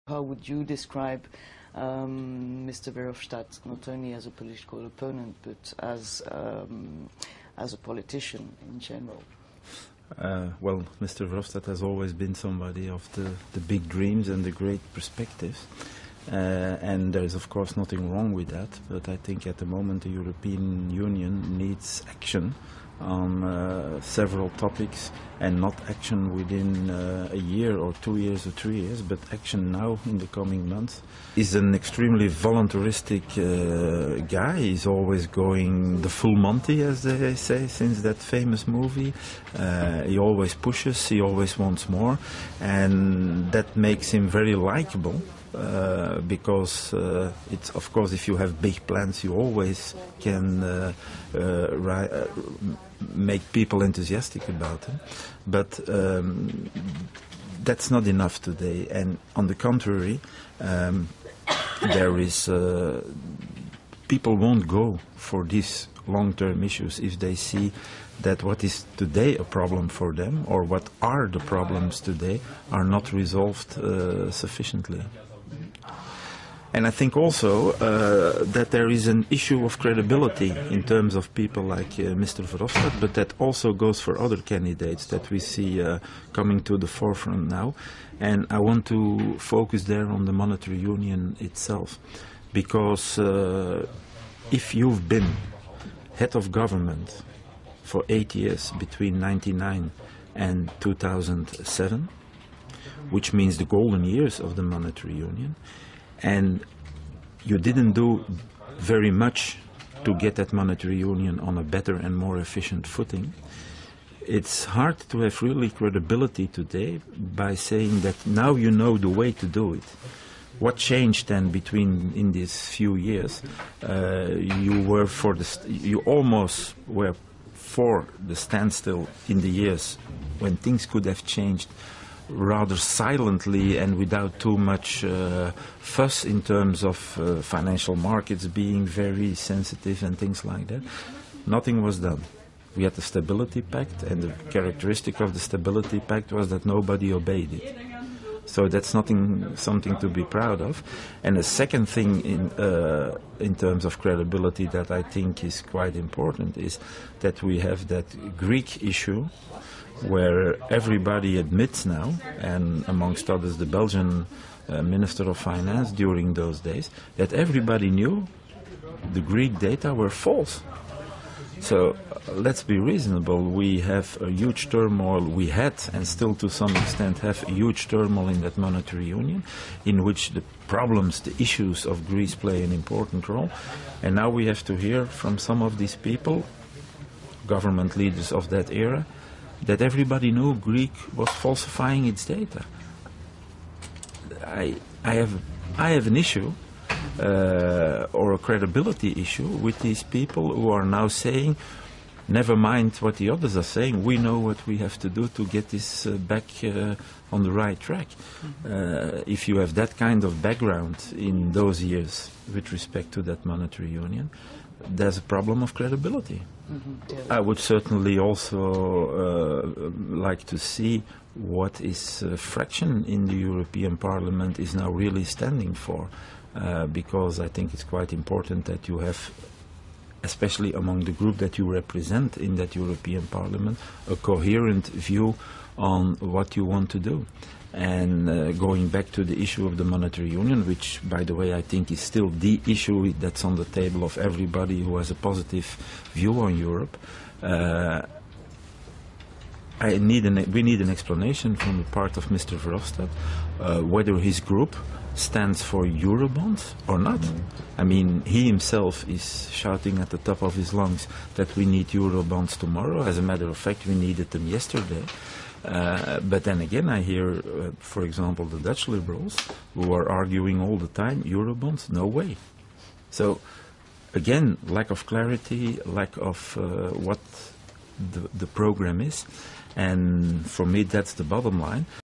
How would you describe Mr. Verhofstadt not only as a political opponent but as a politician in general? Well, Mr. Verhofstadt has always been somebody of the big dreams and the great perspectives. And there is, of course, nothing wrong with that. But I think at the moment the European Union needs action on several topics, and not action within a year or 2 years or 3 years, but action now in the coming months. He's an extremely voluntaristic guy. He's always going the full Monty, as they say, since that famous movie. He always pushes, he always wants more, and that makes him very likable. Because it's, of course, if you have big plans, you always can make people enthusiastic about them. But that's not enough today. And on the contrary, there is people won't go for these long-term issues if they see that what is today a problem for them, or what are the problems today, are not resolved sufficiently. And I think also that there is an issue of credibility in terms of people like Mr. Verhofstadt, but that also goes for other candidates that we see coming to the forefront now. And I want to focus there on the monetary union itself, because if you've been head of government for 8 years between 1999 and 2007, which means the golden years of the monetary union, and you didn't do very much to get that monetary union on a better and more efficient footing, it's hard to have really credibility today by saying that now you know the way to do it. What changed then in these few years? You almost were for the standstill in the years when things could have changed rather silently and without too much fuss in terms of financial markets being very sensitive and things like that. Nothing was done. We had the Stability Pact, and the characteristic of the Stability Pact was that nobody obeyed it. So that's something to be proud of. And the second thing in terms of credibility that I think is quite important is that we have that Greek issue, where everybody admits now, and amongst others the Belgian Minister of Finance during those days, that everybody knew the Greek data were false. So let's be reasonable. We have a huge turmoil. We had, and still to some extent have, a huge turmoil in that monetary union, in which the problems, the issues of Greece play an important role. And now we have to hear from some of these people, government leaders of that era, that everybody knew Greek was falsifying its data. I have an issue, or a credibility issue, with these people who are now saying, never mind what the others are saying, we know what we have to do to get this back on the right track. If you have that kind of background in those years with respect to that monetary union, there's a problem of credibility. Mm-hmm. I would certainly also like to see what is fraction in the European Parliament is now really standing for, because I think it's quite important that you have, especially among the group that you represent in that European Parliament, a coherent view on what you want to do. And going back to the issue of the monetary union, which, by the way, I think is still the issue that's on the table of everybody who has a positive view on Europe, we need an explanation from the part of Mr. Verhofstadt whether his group stands for Eurobonds or not. I mean, he himself is shouting at the top of his lungs that we need Eurobonds tomorrow. As a matter of fact, we needed them yesterday. But then again, I hear, for example, the Dutch liberals, who are arguing all the time, Eurobonds, no way. So, again, lack of clarity, lack of what the program is. And for me, that's the bottom line.